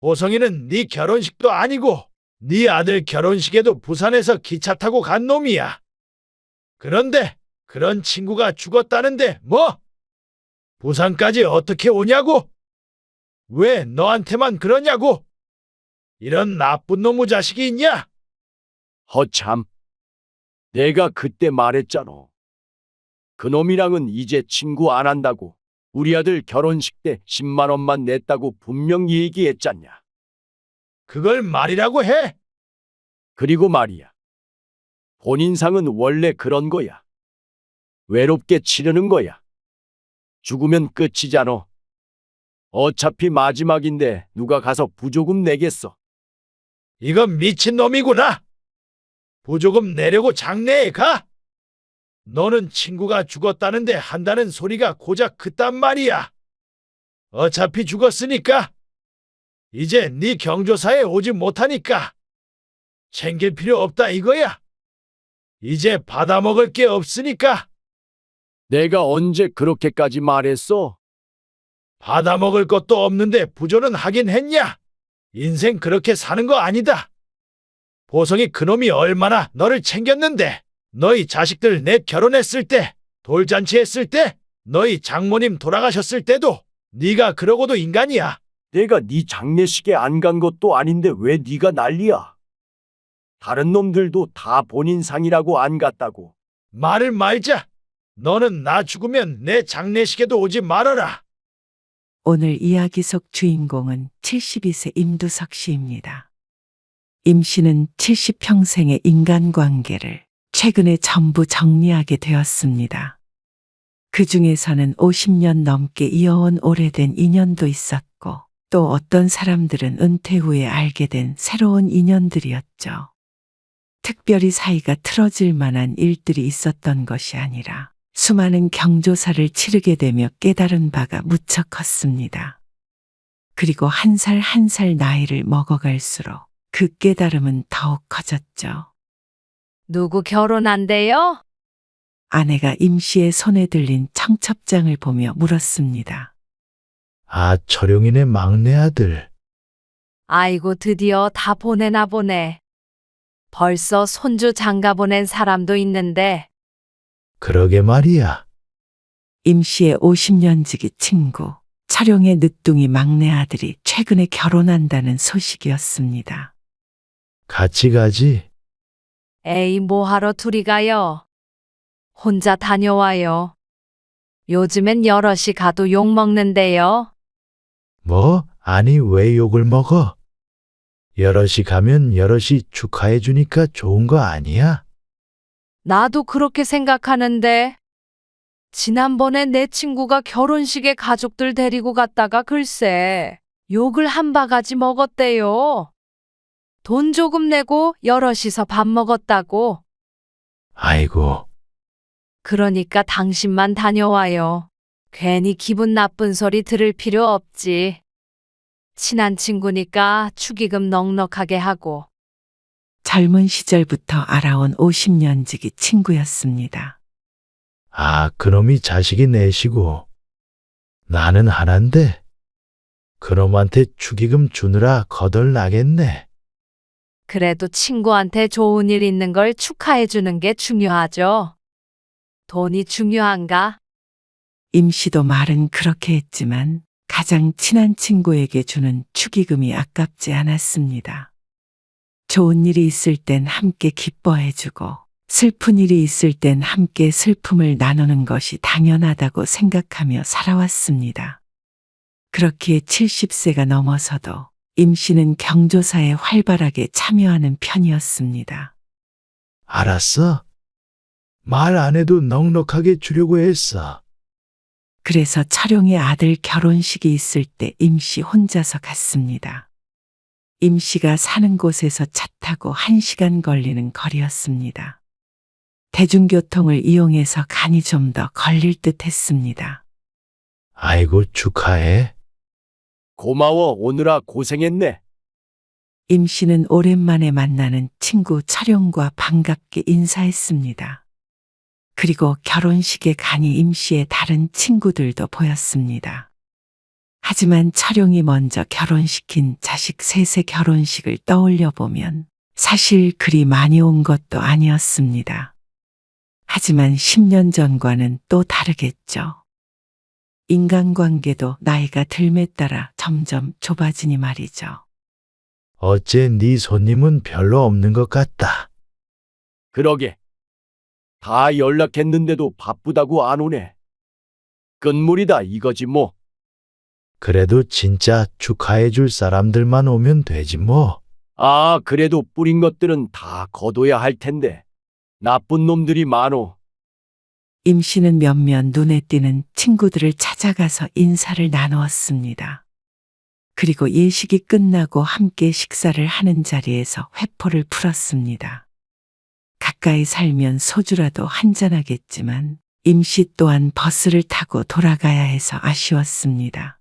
보성이는 네 결혼식도 아니고 네 아들 결혼식에도 부산에서 기차 타고 간 놈이야. 그런데 그런 친구가 죽었다는데 뭐? 부산까지 어떻게 오냐고? 왜 너한테만 그러냐고? 이런 나쁜 놈의 자식이 있냐? 허참. 내가 그때 말했잖아. 그놈이랑은 이제 친구 안 한다고. 우리 아들 결혼식 때 10만 원만 냈다고 분명히 얘기했잖냐. 그걸 말이라고 해? 그리고 말이야. 본인상은 원래 그런 거야. 외롭게 치르는 거야. 죽으면 끝이잖아. 어차피 마지막인데 누가 가서 부조금 내겠어. 이건 미친놈이구나. 부조금 내려고 장례에 가? 너는 친구가 죽었다는데 한다는 소리가 고작 그딴 말이야. 어차피 죽었으니까. 이제 네 경조사에 오지 못하니까 챙길 필요 없다 이거야. 이제 받아먹을 게 없으니까. 내가 언제 그렇게까지 말했어? 받아먹을 것도 없는데 부조는 하긴 했냐? 인생 그렇게 사는 거 아니다. 보성이 그놈이 얼마나 너를 챙겼는데 너희 자식들 넷 결혼했을 때, 돌잔치 했을 때, 너희 장모님 돌아가셨을 때도 네가 그러고도 인간이야. 내가 네 장례식에 안 간 것도 아닌데 왜 네가 난리야? 다른 놈들도 다 본인 상이라고 안 갔다고. 말을 말자. 너는 나 죽으면 내 장례식에도 오지 말아라. 오늘 이야기 속 주인공은 72세 임두석 씨입니다. 임 씨는 70평생의 인간관계를 최근에 전부 정리하게 되었습니다. 그 중에서는 50년 넘게 이어온 오래된 인연도 있었고 또 어떤 사람들은 은퇴 후에 알게 된 새로운 인연들이었죠. 특별히 사이가 틀어질 만한 일들이 있었던 것이 아니라 수많은 경조사를 치르게 되며 깨달은 바가 무척 컸습니다. 그리고 한 살 한 살 나이를 먹어갈수록 그 깨달음은 더욱 커졌죠. 누구 결혼한대요? 아내가 임 씨의 손에 들린 청첩장을 보며 물었습니다. 아, 철용이네 막내 아들. 아이고, 드디어 다 보내나 보네. 벌써 손주 장가 보낸 사람도 있는데. 그러게 말이야. 임 씨의 50년 지기 친구, 철용의 늦둥이 막내 아들이 최근에 결혼한다는 소식이었습니다. 같이 가지. 에이, 뭐하러 둘이 가요? 혼자 다녀와요. 요즘엔 여럿이 가도 욕먹는데요. 뭐? 아니, 왜 욕을 먹어? 여럿이 가면 여럿이 축하해 주니까 좋은 거 아니야? 나도 그렇게 생각하는데. 지난번에 내 친구가 결혼식에 가족들 데리고 갔다가 글쎄 욕을 한 바가지 먹었대요. 돈 조금 내고 여럿이서 밥 먹었다고. 아이고, 그러니까 당신만 다녀와요. 괜히 기분 나쁜 소리 들을 필요 없지. 친한 친구니까 축의금 넉넉하게 하고. 젊은 시절부터 알아온 50년 지기 친구였습니다. 아, 그놈이 자식이 넷이고 나는 하나인데 그놈한테 축의금 주느라 거덜나겠네. 그래도 친구한테 좋은 일 있는 걸 축하해 주는 게 중요하죠. 돈이 중요한가? 임 씨도 말은 그렇게 했지만 가장 친한 친구에게 주는 축의금이 아깝지 않았습니다. 좋은 일이 있을 땐 함께 기뻐해주고 슬픈 일이 있을 땐 함께 슬픔을 나누는 것이 당연하다고 생각하며 살아왔습니다. 그렇기에 70세가 넘어서도 임 씨는 경조사에 활발하게 참여하는 편이었습니다. 알았어. 말 안 해도 넉넉하게 주려고 했어. 그래서 철용의 아들 결혼식이 있을 때 임 씨 혼자서 갔습니다. 임 씨가 사는 곳에서 차 타고 1시간 걸리는 거리였습니다. 대중교통을 이용해서 가니 좀 더 걸릴 듯 했습니다. 아이고, 축하해. 고마워. 오느라 고생했네. 임 씨는 오랜만에 만나는 친구 철용과 반갑게 인사했습니다. 그리고 결혼식에 가니 임 씨의 다른 친구들도 보였습니다. 하지만 철용이 먼저 결혼시킨 자식 셋의 결혼식을 떠올려 보면 사실 그리 많이 온 것도 아니었습니다. 하지만 10년 전과는 또 다르겠죠. 인간관계도 나이가 들매 따라 점점 좁아지니 말이죠. 어째 네 손님은 별로 없는 것 같다. 그러게. 다 연락했는데도 바쁘다고 안 오네. 끝물이다 이거지 뭐. 그래도 진짜 축하해 줄 사람들만 오면 되지 뭐. 아, 그래도 뿌린 것들은 다 거둬야 할 텐데. 나쁜 놈들이 많어. 임 씨는 몇몇 눈에 띄는 친구들을 찾아가서 인사를 나누었습니다. 그리고 예식이 끝나고 함께 식사를 하는 자리에서 회포를 풀었습니다. 가까이 살면 소주라도 한잔하겠지만 임 씨 또한 버스를 타고 돌아가야 해서 아쉬웠습니다.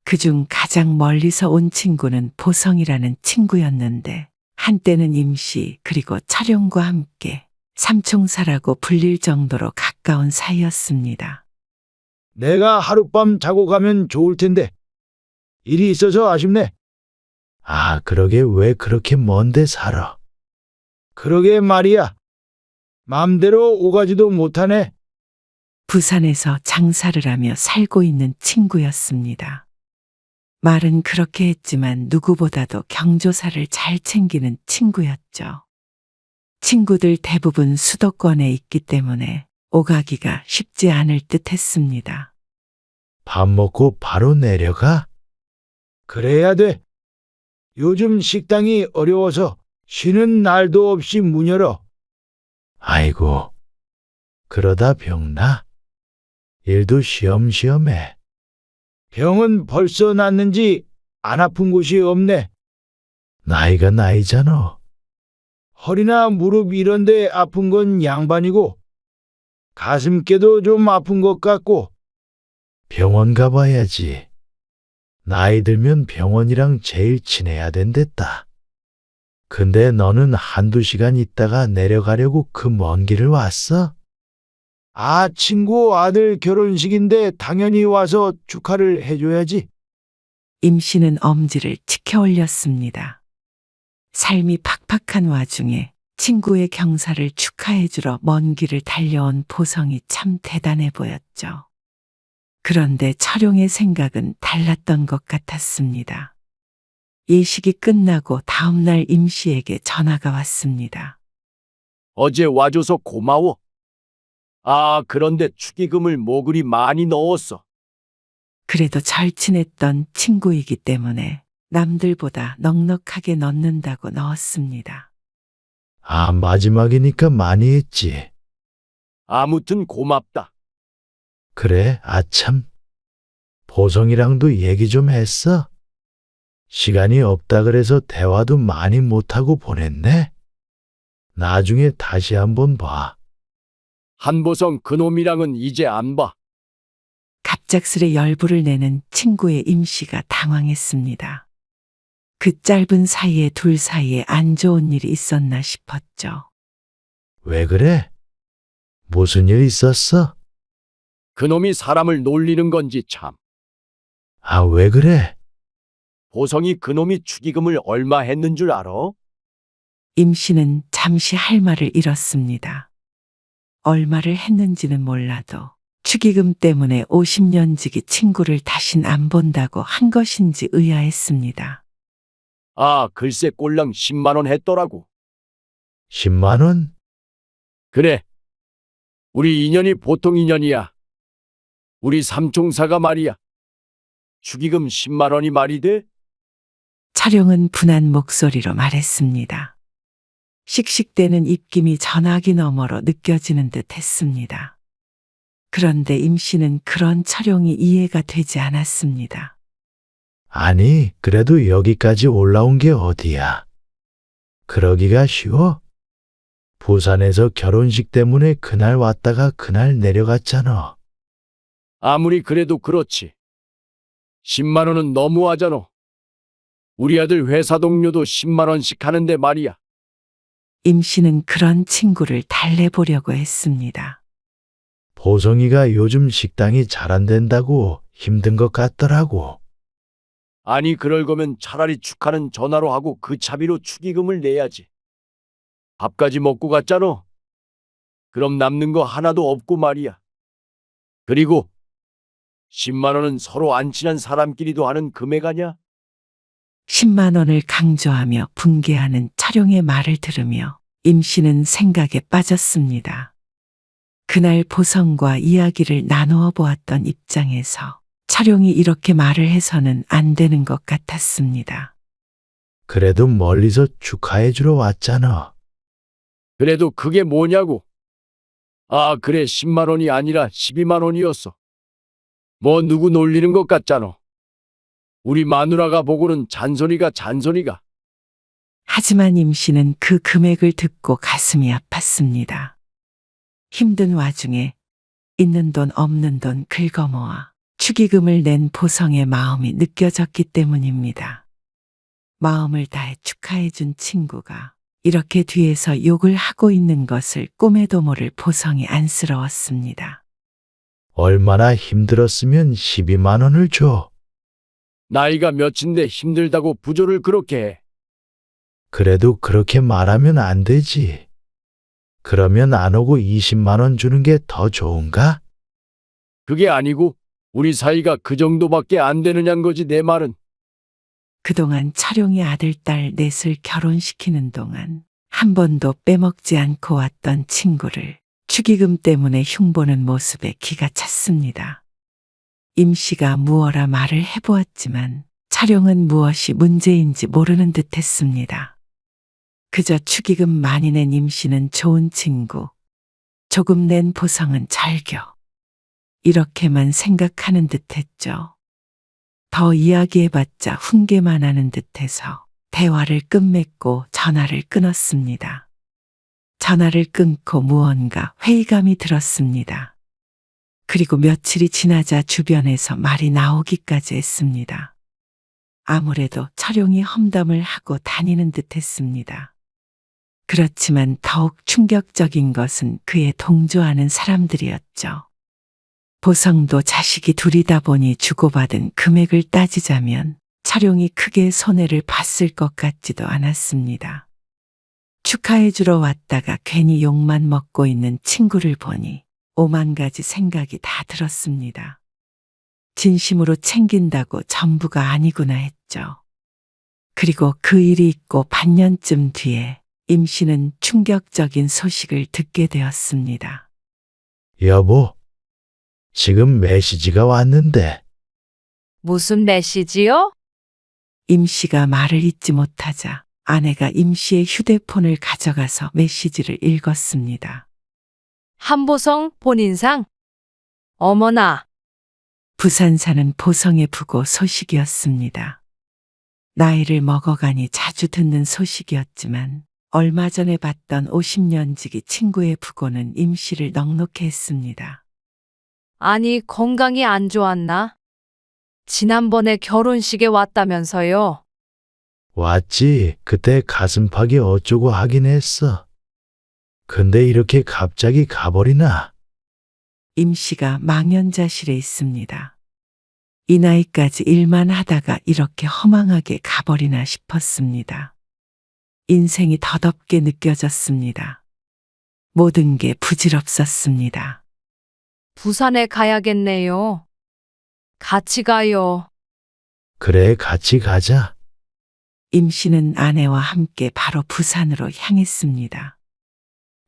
그중 가장 멀리서 온 친구는 보성이라는 친구였는데 한때는 임 씨 그리고 철용과 함께 삼총사라고 불릴 정도로 가까운 사이였습니다. 내가 하룻밤 자고 가면 좋을 텐데. 일이 있어서 아쉽네. 아, 그러게 왜 그렇게 먼데 살아? 그러게 말이야. 맘대로 오가지도 못하네. 부산에서 장사를 하며 살고 있는 친구였습니다. 말은 그렇게 했지만 누구보다도 경조사를 잘 챙기는 친구였죠. 친구들 대부분 수도권에 있기 때문에 오가기가 쉽지 않을 듯 했습니다. 밥 먹고 바로 내려가? 그래야 돼. 요즘 식당이 어려워서 쉬는 날도 없이 문 열어. 아이고, 그러다 병나? 일도 쉬엄쉬엄해. 병은 벌써 났는지 안 아픈 곳이 없네. 나이가 나이잖아. 허리나 무릎 이런 데 아픈 건 양반이고 가슴께도 좀 아픈 것 같고. 병원 가봐야지. 나이 들면 병원이랑 제일 친해야 된댔다. 근데 너는 한두 시간 있다가 내려가려고 그 먼 길을 왔어? 아, 친구 아들 결혼식인데 당연히 와서 축하를 해줘야지. 임 씨는 엄지를 치켜 올렸습니다. 삶이 팍팍한 와중에 친구의 경사를 축하해주러 먼 길을 달려온 보성이 참 대단해 보였죠. 그런데 철용의 생각은 달랐던 것 같았습니다. 예식이 끝나고 다음날 임 씨에게 전화가 왔습니다. 어제 와줘서 고마워. 아, 그런데 축의금을 뭐 그리 많이 넣었어. 그래도 절친했던 친구이기 때문에 남들보다 넉넉하게 넣는다고 넣었습니다. 아, 마지막이니까 많이 했지. 아무튼 고맙다. 그래, 아참. 보성이랑도 얘기 좀 했어? 시간이 없다 그래서 대화도 많이 못하고 보냈네. 나중에 다시 한번 봐. 한보성 그놈이랑은 이제 안 봐. 갑작스레 열불을 내는 친구의 임 씨가 당황했습니다. 그 짧은 사이에 둘 사이에 안 좋은 일이 있었나 싶었죠. 왜 그래? 무슨 일 있었어? 그놈이 사람을 놀리는 건지 참. 아, 왜 그래? 보성이 그놈이 축의금을 얼마 했는 줄 알아? 임 씨는 잠시 할 말을 잃었습니다. 얼마를 했는지는 몰라도 축의금 때문에 50년 지기 친구를 다신 안 본다고 한 것인지 의아했습니다. 아, 글쎄 꼴랑 10만 원 했더라고. 10만 원? 그래. 우리 인연이 보통 인연이야. 우리 삼총사가 말이야. 축의금 10만 원이 말이 돼? 철용은 분한 목소리로 말했습니다. 씩씩대는 입김이 전화기 너머로 느껴지는 듯 했습니다. 그런데 임 씨는 그런 철용이 이해가 되지 않았습니다. 아니, 그래도 여기까지 올라온 게 어디야? 그러기가 쉬워? 부산에서 결혼식 때문에 그날 왔다가 그날 내려갔잖아. 아무리 그래도 그렇지. 10만 원은 너무하잖아. 우리 아들 회사 동료도 10만 원씩 하는데 말이야. 임 씨는 그런 친구를 달래보려고 했습니다. 보성이가 요즘 식당이 잘 안 된다고 힘든 것 같더라고. 아니, 그럴 거면 차라리 축하는 전화로 하고 그 차비로 축의금을 내야지. 밥까지 먹고 갔잖아. 그럼 남는 거 하나도 없고 말이야. 그리고 10만 원은 서로 안 친한 사람끼리도 하는 금액 아냐? 10만 원을 강조하며 분개하는 차룡의 말을 들으며 임 씨는 생각에 빠졌습니다. 그날 보성과 이야기를 나누어 보았던 입장에서 차룡이 이렇게 말을 해서는 안 되는 것 같았습니다. 그래도 멀리서 축하해 주러 왔잖아. 그래도 그게 뭐냐고. 아, 그래, 10만 원이 아니라 12만 원이었어. 뭐 누구 놀리는 것 같잖아. 우리 마누라가 보고는 잔소리가. 하지만 임 씨는 그 금액을 듣고 가슴이 아팠습니다. 힘든 와중에 있는 돈 없는 돈 긁어모아 축의금을 낸 보성의 마음이 느껴졌기 때문입니다. 마음을 다해 축하해준 친구가 이렇게 뒤에서 욕을 하고 있는 것을 꿈에도 모를 보성이 안쓰러웠습니다. 얼마나 힘들었으면 12만 원을 줘. 나이가 몇인데 힘들다고 부조를 그렇게 해. 그래도 그렇게 말하면 안 되지. 그러면 안 오고 20만 원 주는 게 더 좋은가? 그게 아니고 우리 사이가 그 정도밖에 안 되느냐는 거지, 내 말은. 그동안 차룡이 아들, 딸 넷을 결혼시키는 동안 한 번도 빼먹지 않고 왔던 친구를 축의금 때문에 흉보는 모습에 기가 찼습니다. 임 씨가 무어라 말을 해보았지만 차룡은 무엇이 문제인지 모르는 듯 했습니다. 그저 축의금 많이 낸 임 씨는 좋은 친구, 조금 낸 보성은 잘겨. 이렇게만 생각하는 듯 했죠. 더 이야기해봤자 훈계만 하는 듯해서 대화를 끝맺고 전화를 끊었습니다. 전화를 끊고 무언가 회의감이 들었습니다. 그리고 며칠이 지나자 주변에서 말이 나오기까지 했습니다. 아무래도 차룡이 험담을 하고 다니는 듯 했습니다. 그렇지만 더욱 충격적인 것은 그에 동조하는 사람들이었죠. 보성도 자식이 둘이다 보니 주고받은 금액을 따지자면 차룡이 크게 손해를 봤을 것 같지도 않았습니다. 축하해주러 왔다가 괜히 욕만 먹고 있는 친구를 보니 5만 가지 생각이 다 들었습니다. 진심으로 챙긴다고 전부가 아니구나 했죠. 그리고 그 일이 있고 반년쯤 뒤에 임 씨는 충격적인 소식을 듣게 되었습니다. 여보, 지금 메시지가 왔는데. 무슨 메시지요? 임 씨가 말을 잇지 못하자 아내가 임 씨의 휴대폰을 가져가서 메시지를 읽었습니다. 한보성 본인상? 어머나, 부산 사는 보성의 부고 소식이었습니다. 나이를 먹어가니 자주 듣는 소식이었지만 얼마 전에 봤던 50년 지기 친구의 부고는 임 씨를 넉넉해 했습니다. 아니 건강이 안 좋았나? 지난번에 결혼식에 왔다면서요. 왔지. 그때 가슴팍이 어쩌고 하긴 했어. 근데 이렇게 갑자기 가버리나? 임 씨가 망연자실해 있습니다. 이 나이까지 일만 하다가 이렇게 허망하게 가버리나 싶었습니다. 인생이 더덥게 느껴졌습니다. 모든 게 부질없었습니다. 부산에 가야겠네요. 같이 가요. 그래, 같이 가자. 임 씨는 아내와 함께 바로 부산으로 향했습니다.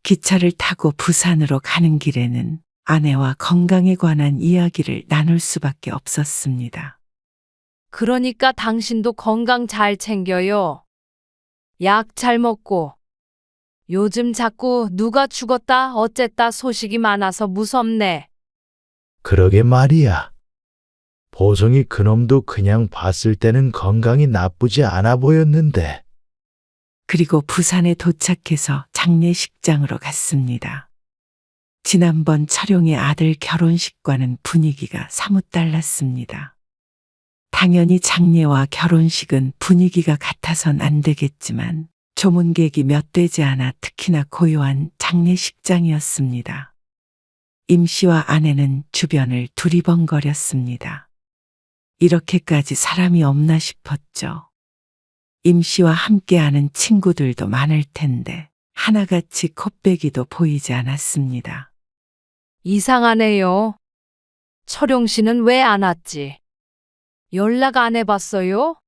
기차를 타고 부산으로 가는 길에는 아내와 건강에 관한 이야기를 나눌 수밖에 없었습니다. 그러니까 당신도 건강 잘 챙겨요. 약 잘 먹고. 요즘 자꾸 누가 죽었다 어쨌다 소식이 많아서 무섭네. 그러게 말이야. 보성이 그놈도 그냥 봤을 때는 건강이 나쁘지 않아 보였는데. 그리고 부산에 도착해서 장례식장으로 갔습니다. 지난번 차룡의 아들 결혼식과는 분위기가 사뭇 달랐습니다. 당연히 장례와 결혼식은 분위기가 같아선 안 되겠지만 조문객이 몇 되지 않아 특히나 고요한 장례식장이었습니다. 임 씨와 아내는 주변을 두리번거렸습니다. 이렇게까지 사람이 없나 싶었죠. 임 씨와 함께하는 친구들도 많을 텐데 하나같이 콧배기도 보이지 않았습니다. 이상하네요. 철용 씨는 왜 안 왔지? 연락 안 해봤어요?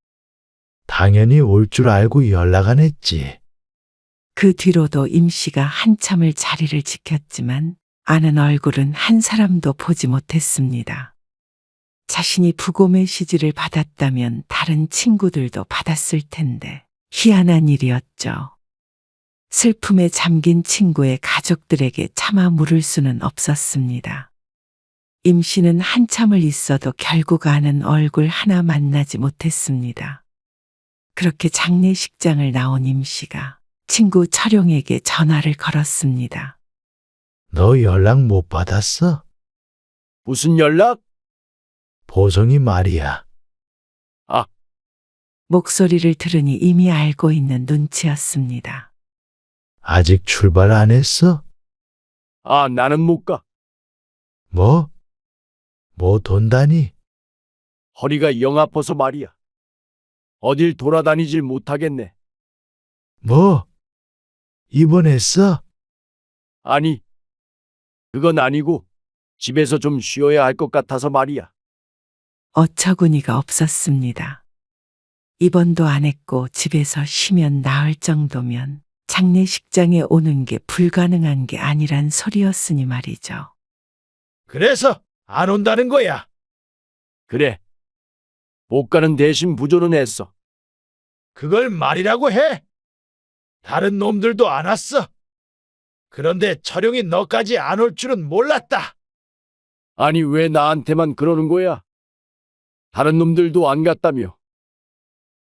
당연히 올 줄 알고 연락 안 했지. 그 뒤로도 임 씨가 한참을 자리를 지켰지만 아는 얼굴은 한 사람도 보지 못했습니다. 자신이 부고 메시지를 받았다면 다른 친구들도 받았을 텐데 희한한 일이었죠. 슬픔에 잠긴 친구의 가족들에게 차마 물을 수는 없었습니다. 임 씨는 한참을 있어도 결국 아는 얼굴 하나 만나지 못했습니다. 그렇게 장례식장을 나온 임 씨가 친구 철용에게 전화를 걸었습니다. 너 연락 못 받았어? 무슨 연락? 보성이 말이야. 목소리를 들으니 이미 알고 있는 눈치였습니다. 아직 출발 안 했어? 나는 못 가. 뭐? 뭐 돈다니? 허리가 영 아파서 말이야. 어딜 돌아다니질 못하겠네. 뭐? 입원했어? 아니, 그건 아니고 집에서 좀 쉬어야 할 것 같아서 말이야. 어처구니가 없었습니다. 입원도 안 했고 집에서 쉬면 나을 정도면 장례식장에 오는 게 불가능한 게 아니란 소리였으니 말이죠. 그래서 안 온다는 거야. 그래. 못 가는 대신 부조는 했어. 그걸 말이라고 해? 다른 놈들도 안 왔어. 그런데 철용이 너까지 안 올 줄은 몰랐다. 아니, 왜 나한테만 그러는 거야? 다른 놈들도 안 갔다며.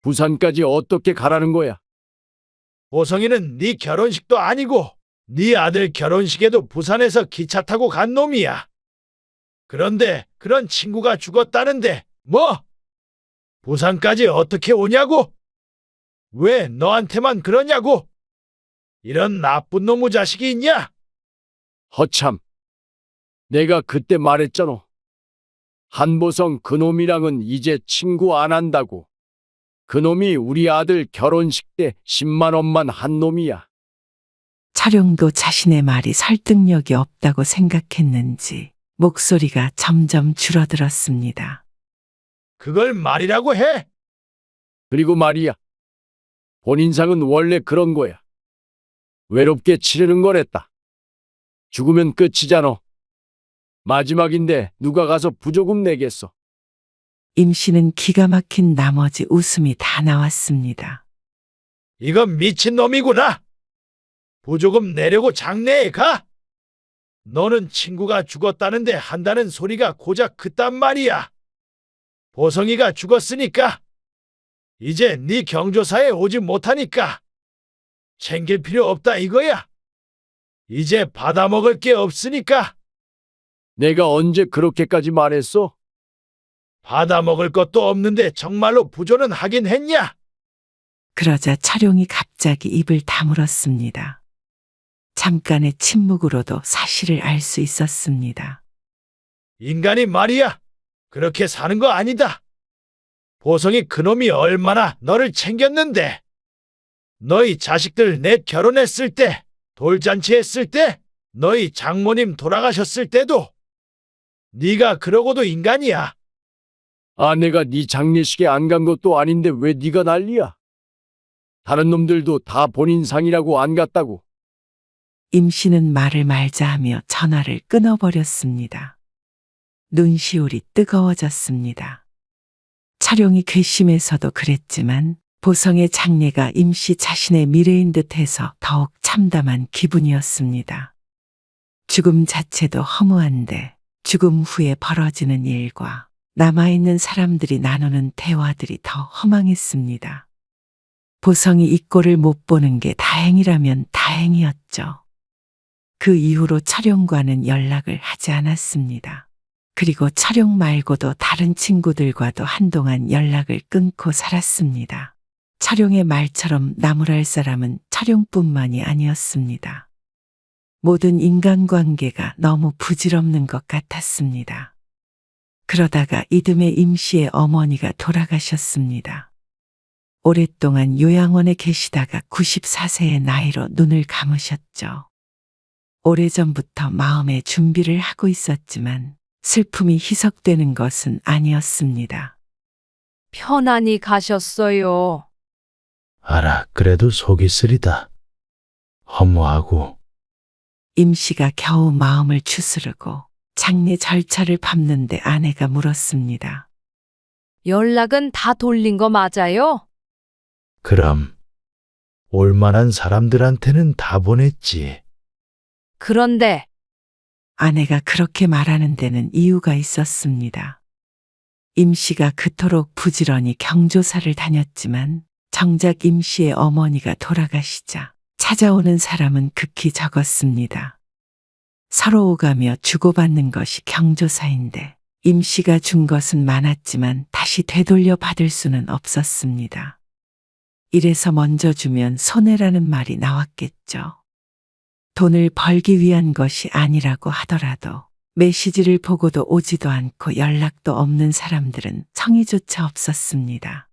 부산까지 어떻게 가라는 거야? 보성이는 네 결혼식도 아니고 네 아들 결혼식에도 부산에서 기차 타고 간 놈이야. 그런데 그런 친구가 죽었다는데 뭐? 부산까지 어떻게 오냐고? 왜 너한테만 그러냐고? 이런 나쁜 놈의 자식이 있냐? 허참. 내가 그때 말했잖아. 한보성 그놈이랑은 이제 친구 안 한다고. 그놈이 우리 아들 결혼식 때 10만 원만 한 놈이야. 철용도 자신의 말이 설득력이 없다고 생각했는지 목소리가 점점 줄어들었습니다. 그걸 말이라고 해? 그리고 말이야. 본인상은 원래 그런 거야. 외롭게 치르는 거랬다. 죽으면 끝이잖아. 마지막인데 누가 가서 부조금 내겠어. 임 씨는 기가 막힌 나머지 웃음이 다 나왔습니다. 이건 미친놈이구나. 부조금 내려고 장례에 가? 너는 친구가 죽었다는데 한다는 소리가 고작 그딴 말이야. 보성이가 죽었으니까 이제 네 경조사에 오지 못하니까 챙길 필요 없다 이거야. 이제 받아먹을 게 없으니까 내가 언제 그렇게까지 말했어? 받아먹을 것도 없는데 정말로 부조는 하긴 했냐? 그러자 철용이 갑자기 입을 다물었습니다. 잠깐의 침묵으로도 사실을 알 수 있었습니다. 인간이 말이야. 그렇게 사는 거 아니다. 보성이 그놈이 얼마나 너를 챙겼는데. 너희 자식들 넷 결혼했을 때, 돌잔치 했을 때, 너희 장모님 돌아가셨을 때도 네가 그러고도 인간이야. 내가 네 장례식에 안 간 것도 아닌데 왜 네가 난리야? 다른 놈들도 다 본인 상이라고 안 갔다고. 임 씨는 말을 말자 하며 전화를 끊어버렸습니다. 눈시울이 뜨거워졌습니다. 철용이 괘씸해서도 그랬지만 보성의 장례가 임 씨 자신의 미래인 듯해서 더욱 참담한 기분이었습니다. 죽음 자체도 허무한데 죽음 후에 벌어지는 일과 남아있는 사람들이 나누는 대화들이 더 허망했습니다. 보성이 이 꼴을 못 보는 게 다행이라면 다행이었죠. 그 이후로 철용과는 연락을 하지 않았습니다. 그리고 철용 말고도 다른 친구들과도 한동안 연락을 끊고 살았습니다. 철용의 말처럼 나무랄 사람은 철용뿐만이 아니었습니다. 모든 인간관계가 너무 부질없는 것 같았습니다. 그러다가 이듬해 임씨의 어머니가 돌아가셨습니다. 오랫동안 요양원에 계시다가 94세의 나이로 눈을 감으셨죠. 오래전부터 마음의 준비를 하고 있었지만 슬픔이 희석되는 것은 아니었습니다. 편안히 가셨어요. 알아, 그래도 속이 쓰리다. 허무하고. 임씨가 겨우 마음을 추스르고 장례 절차를 밟는데 아내가 물었습니다. 연락은 다 돌린 거 맞아요? 그럼 올만한 사람들한테는 다 보냈지. 그런데 아내가 그렇게 말하는 데는 이유가 있었습니다. 임씨가 그토록 부지런히 경조사를 다녔지만 정작 임씨의 어머니가 돌아가시자 찾아오는 사람은 극히 적었습니다. 서로 오가며 주고받는 것이 경조사인데 임씨가 준 것은 많았지만 다시 되돌려 받을 수는 없었습니다. 이래서 먼저 주면 손해라는 말이 나왔겠죠. 돈을 벌기 위한 것이 아니라고 하더라도 메시지를 보고도 오지도 않고 연락도 없는 사람들은 성의조차 없었습니다.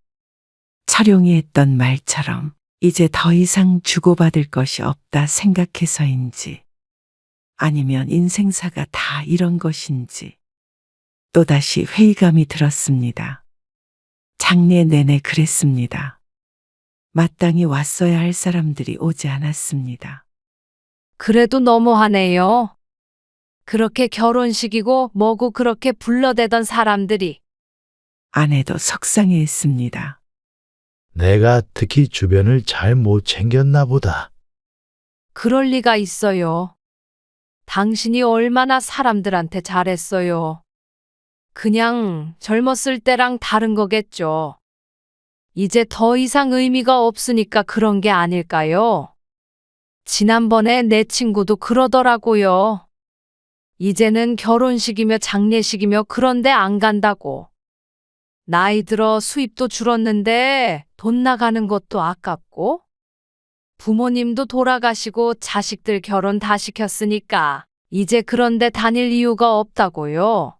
철용이 했던 말처럼 이제 더 이상 주고받을 것이 없다 생각해서인지 아니면 인생사가 다 이런 것인지 또다시 회의감이 들었습니다. 장례 내내 그랬습니다. 마땅히 왔어야 할 사람들이 오지 않았습니다. 그래도 너무하네요. 그렇게 결혼식이고 뭐고 그렇게 불러대던 사람들이 아내도 속상해했습니다. 내가 특히 주변을 잘 못 챙겼나 보다. 그럴 리가 있어요. 당신이 얼마나 사람들한테 잘했어요. 그냥 젊었을 때랑 다른 거겠죠. 이제 더 이상 의미가 없으니까 그런 게 아닐까요? 지난번에 내 친구도 그러더라고요. 이제는 결혼식이며 장례식이며 그런데 안 간다고. 나이 들어 수입도 줄었는데 돈 나가는 것도 아깝고 부모님도 돌아가시고 자식들 결혼 다 시켰으니까 이제 그런데 다닐 이유가 없다고요.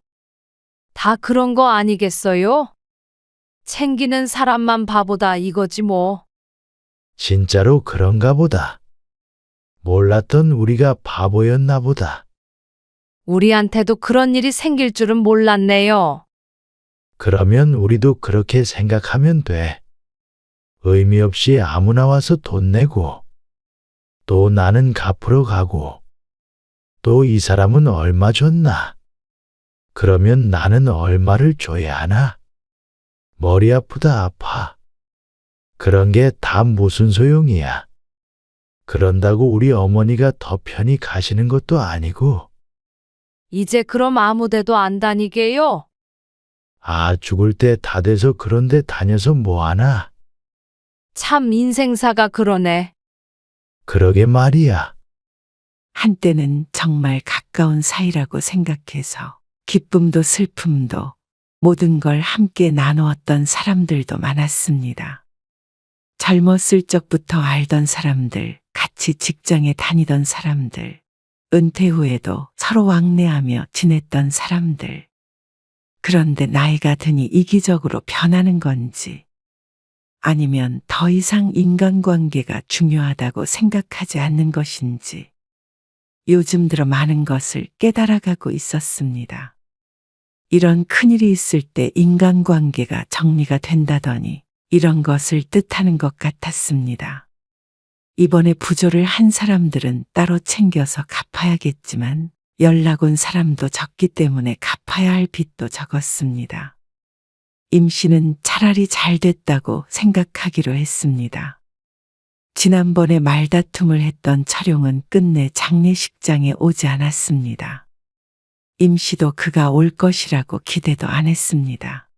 다 그런 거 아니겠어요? 챙기는 사람만 바보다 이거지 뭐. 진짜로 그런가 보다. 몰랐던 우리가 바보였나 보다. 우리한테도 그런 일이 생길 줄은 몰랐네요. 그러면 우리도 그렇게 생각하면 돼. 의미 없이 아무나 와서 돈 내고, 또 나는 갚으러 가고, 또 이 사람은 얼마 줬나? 그러면 나는 얼마를 줘야 하나? 머리 아프다 아파. 그런 게 다 무슨 소용이야. 그런다고 우리 어머니가 더 편히 가시는 것도 아니고, 이제 그럼 아무 데도 안 다니게요? 아, 죽을 때 다 돼서 그런 데 다녀서 뭐하나? 참 인생사가 그러네. 그러게 말이야. 한때는 정말 가까운 사이라고 생각해서 기쁨도 슬픔도 모든 걸 함께 나누었던 사람들도 많았습니다. 젊었을 적부터 알던 사람들, 같이 직장에 다니던 사람들, 은퇴 후에도 서로 왕래하며 지냈던 사람들. 그런데 나이가 드니 이기적으로 변하는 건지 아니면 더 이상 인간관계가 중요하다고 생각하지 않는 것인지 요즘 들어 많은 것을 깨달아가고 있었습니다. 이런 큰일이 있을 때 인간관계가 정리가 된다더니 이런 것을 뜻하는 것 같았습니다. 이번에 부조를 한 사람들은 따로 챙겨서 갚아야겠지만 연락 온 사람도 적기 때문에 갚아야 할 빚도 적었습니다. 임 씨는 차라리 잘 됐다고 생각하기로 했습니다. 지난번에 말다툼을 했던 철용은 끝내 장례식장에 오지 않았습니다. 임 씨도 그가 올 것이라고 기대도 안 했습니다.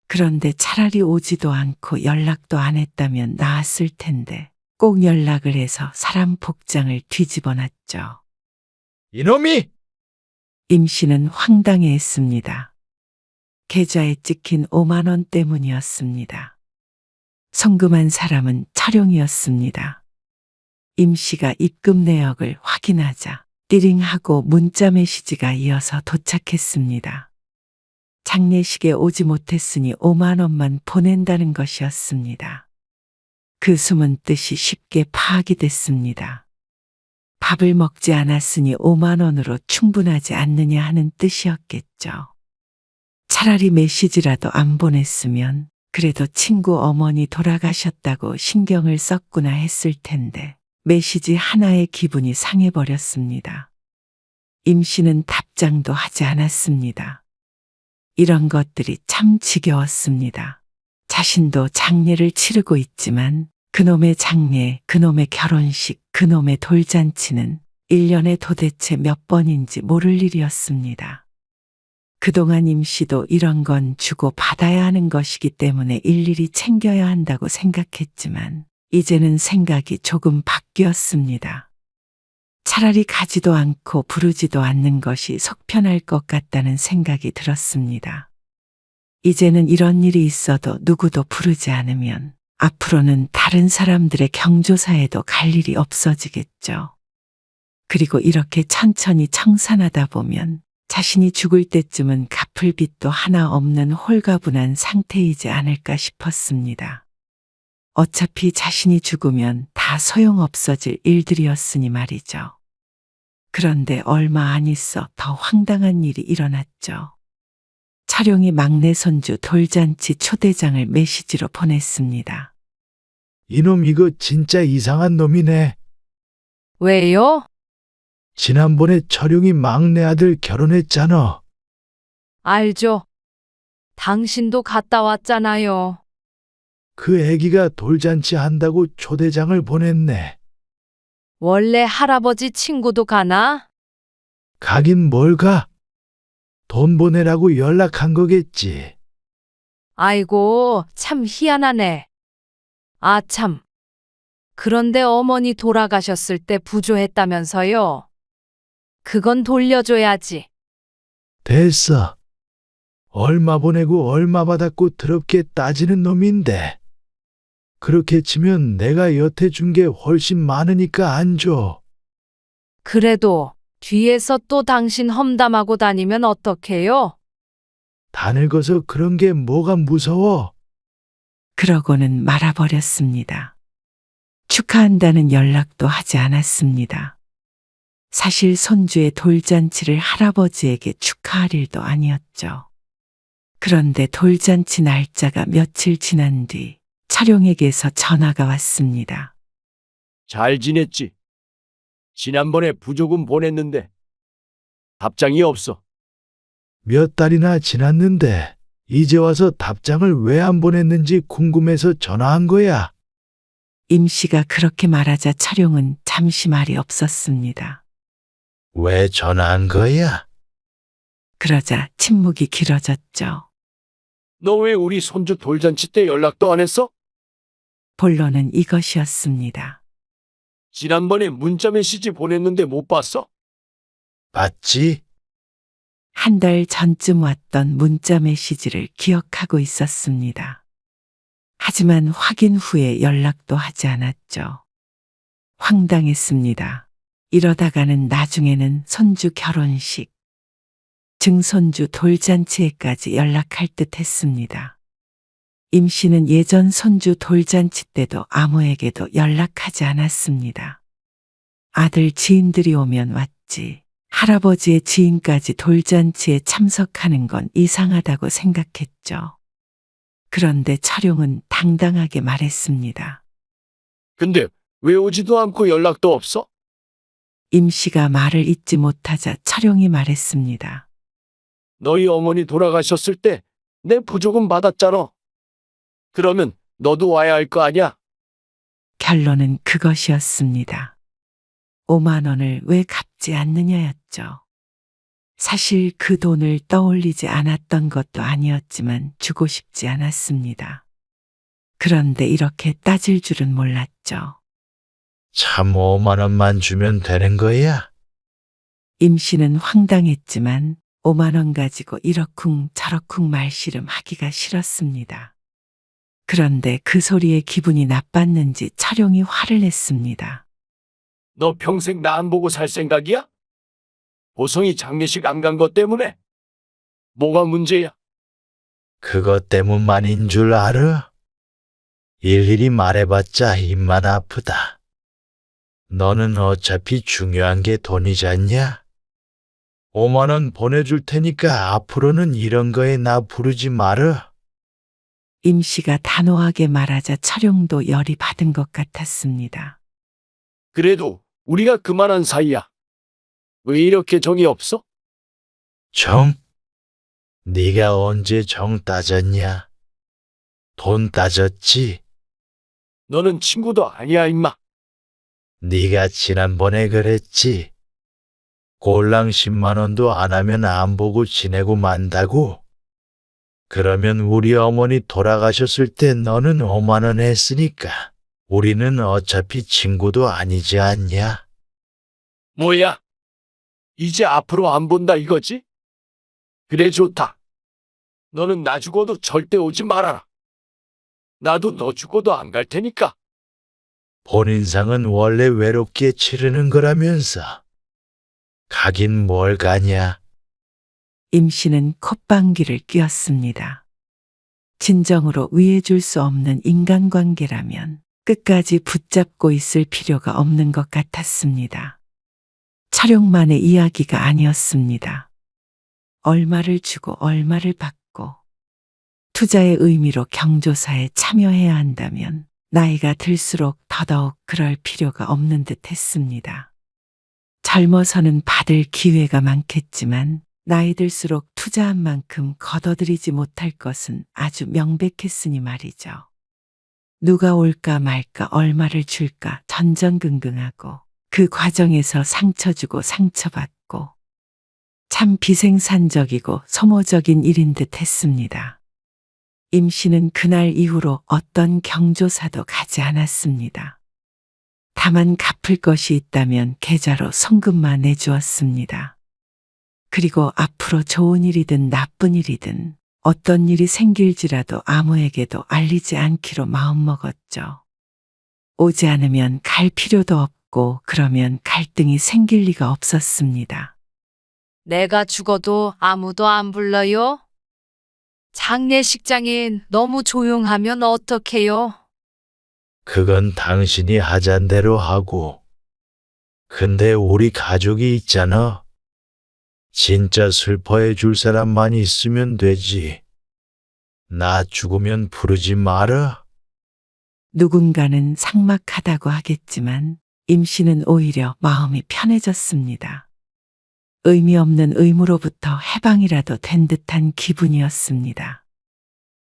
그런데 차라리 오지도 않고 연락도 안 했다면 나았을 텐데 꼭 연락을 해서 사람 복장을 뒤집어 놨죠. 이놈이! 임 씨는 황당해했습니다. 계좌에 찍힌 5만 원 때문이었습니다. 송금한 사람은 철용이었습니다. 임 씨가 입금 내역을 확인하자 띠링하고 문자 메시지가 이어서 도착했습니다. 장례식에 오지 못했으니 5만 원만 보낸다는 것이었습니다. 그 숨은 뜻이 쉽게 파악이 됐습니다. 밥을 먹지 않았으니 5만 원으로 충분하지 않느냐 하는 뜻이었겠죠. 차라리 메시지라도 안 보냈으면 그래도 친구 어머니 돌아가셨다고 신경을 썼구나 했을 텐데 메시지 하나에 기분이 상해버렸습니다. 임 씨는 답장도 하지 않았습니다. 이런 것들이 참 지겨웠습니다. 자신도 장례를 치르고 있지만 그놈의 장례, 그놈의 결혼식, 그놈의 돌잔치는 1년에 도대체 몇 번인지 모를 일이었습니다. 그동안 임 씨도 이런 건 주고 받아야 하는 것이기 때문에 일일이 챙겨야 한다고 생각했지만 이제는 생각이 조금 바뀌었습니다. 차라리 가지도 않고 부르지도 않는 것이 속 편할 것 같다는 생각이 들었습니다. 이제는 이런 일이 있어도 누구도 부르지 않으면 앞으로는 다른 사람들의 경조사에도 갈 일이 없어지겠죠. 그리고 이렇게 천천히 청산하다 보면 자신이 죽을 때쯤은 갚을 빚도 하나 없는 홀가분한 상태이지 않을까 싶었습니다. 어차피 자신이 죽으면 다 소용없어질 일들이었으니 말이죠. 그런데 얼마 안 있어 더 황당한 일이 일어났죠. 차룡이 막내 손주 돌잔치 초대장을 메시지로 보냈습니다. 이놈 이거 진짜 이상한 놈이네. 왜요? 지난번에 철용이 막내 아들 결혼했잖아. 알죠. 당신도 갔다 왔잖아요. 그 애기가 돌잔치 한다고 초대장을 보냈네. 원래 할아버지 친구도 가나? 가긴 뭘 가? 돈 보내라고 연락한 거겠지. 아이고, 참 희한하네. 아, 참. 그런데 어머니 돌아가셨을 때 부조했다면서요? 그건 돌려줘야지. 됐어. 얼마 보내고 얼마 받았고 더럽게 따지는 놈인데. 그렇게 치면 내가 여태 준 게 훨씬 많으니까 안 줘. 그래도 뒤에서 또 당신 험담하고 다니면 어떡해요? 다 늙어서 그런 게 뭐가 무서워? 그러고는 말아버렸습니다. 축하한다는 연락도 하지 않았습니다. 사실 손주의 돌잔치를 할아버지에게 축하할 일도 아니었죠. 그런데 돌잔치 날짜가 며칠 지난 뒤 차룡에게서 전화가 왔습니다. 잘 지냈지? 지난번에 부조금 보냈는데 답장이 없어. 몇 달이나 지났는데 이제 와서 답장을 왜 안 보냈는지 궁금해서 전화한 거야. 임 씨가 그렇게 말하자 차룡은 잠시 말이 없었습니다. 왜 전화한 거야? 그러자 침묵이 길어졌죠. 너 왜 우리 손주 돌잔치 때 연락도 안 했어? 본론은 이것이었습니다. 지난번에 문자 메시지 보냈는데 못 봤어? 봤지? 한 달 전쯤 왔던 문자 메시지를 기억하고 있었습니다. 하지만 확인 후에 연락도 하지 않았죠. 황당했습니다. 이러다가는 나중에는 손주 결혼식, 증손주 돌잔치에까지 연락할 듯 했습니다. 임 씨는 예전 손주 돌잔치 때도 아무에게도 연락하지 않았습니다. 아들 지인들이 오면 왔지. 할아버지의 지인까지 돌잔치에 참석하는 건 이상하다고 생각했죠. 그런데 차룡은 당당하게 말했습니다. 근데 왜 오지도 않고 연락도 없어? 임 씨가 말을 잇지 못하자 차룡이 말했습니다. 너희 어머니 돌아가셨을 때 내 부조금 받았잖아. 그러면 너도 와야 할 거 아니야? 결론은 그것이었습니다. 5만 원을 왜 갚지 않느냐였죠. 사실 그 돈을 떠올리지 않았던 것도 아니었지만 주고 싶지 않았습니다. 그런데 이렇게 따질 줄은 몰랐죠. 참 5만 원만 주면 되는 거야? 임 씨는 황당했지만 5만 원 가지고 이러쿵 저러쿵 말씨름 하기가 싫었습니다. 그런데 그 소리에 기분이 나빴는지 차룡이 화를 냈습니다. 너 평생 나 안 보고 살 생각이야? 보성이 장례식 안 간 것 때문에? 뭐가 문제야? 그것 때문만인 줄 알아? 일일이 말해봤자 입만 아프다. 너는 어차피 중요한 게 돈이잖냐? 5만 원 보내줄 테니까 앞으로는 이런 거에 나 부르지 마라. 임 씨가 단호하게 말하자 철용도 열이 받은 것 같았습니다. 그래도 우리가 그만한 사이야. 왜 이렇게 정이 없어? 정? 네가 언제 정 따졌냐? 돈 따졌지? 너는 친구도 아니야, 임마. 네가 지난번에 그랬지. 꼴랑 10만 원도 안 하면 안 보고 지내고 만다고. 그러면 우리 어머니 돌아가셨을 때 너는 5만 원 했으니까 우리는 어차피 친구도 아니지 않냐? 뭐야? 이제 앞으로 안 본다 이거지? 그래, 좋다. 너는 나 죽어도 절대 오지 말아라. 나도 너 죽어도 안 갈 테니까. 본인상은 원래 외롭게 치르는 거라면서. 가긴 뭘 가냐? 임 씨는 콧방귀를 뀌었습니다. 진정으로 위해줄 수 없는 인간관계라면 끝까지 붙잡고 있을 필요가 없는 것 같았습니다. 철용만의 이야기가 아니었습니다. 얼마를 주고 얼마를 받고 투자의 의미로 경조사에 참여해야 한다면 나이가 들수록 더더욱 그럴 필요가 없는 듯 했습니다. 젊어서는 받을 기회가 많겠지만 나이 들수록 투자한 만큼 거둬들이지 못할 것은 아주 명백했으니 말이죠. 누가 올까 말까 얼마를 줄까 전전긍긍하고 그 과정에서 상처 주고 상처받고 참 비생산적이고 소모적인 일인 듯 했습니다. 임 씨는 그날 이후로 어떤 경조사도 가지 않았습니다. 다만 갚을 것이 있다면 계좌로 송금만 내주었습니다. 그리고 앞으로 좋은 일이든 나쁜 일이든 어떤 일이 생길지라도 아무에게도 알리지 않기로 마음먹었죠. 오지 않으면 갈 필요도 없고 그러면 갈등이 생길 리가 없었습니다. 내가 죽어도 아무도 안 불러요? 장례식장이 너무 조용하면 어떡해요? 그건 당신이 하잔 대로 하고. 근데 우리 가족이 있잖아. 진짜 슬퍼해 줄 사람만 있으면 되지. 나 죽으면 부르지 마라. 누군가는 삭막하다고 하겠지만 임 씨는 오히려 마음이 편해졌습니다. 의미 없는 의무로부터 해방이라도 된 듯한 기분이었습니다.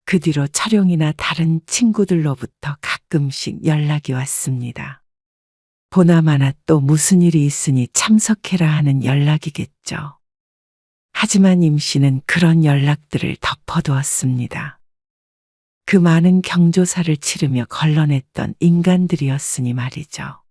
그 뒤로 철용이나 다른 친구들로부터 가끔씩 연락이 왔습니다. 보나마나 또 무슨 일이 있으니 참석해라 하는 연락이겠죠. 하지만 임 씨는 그런 연락들을 덮어두었습니다. 그 많은 경조사를 치르며 걸러냈던 인간들이었으니 말이죠.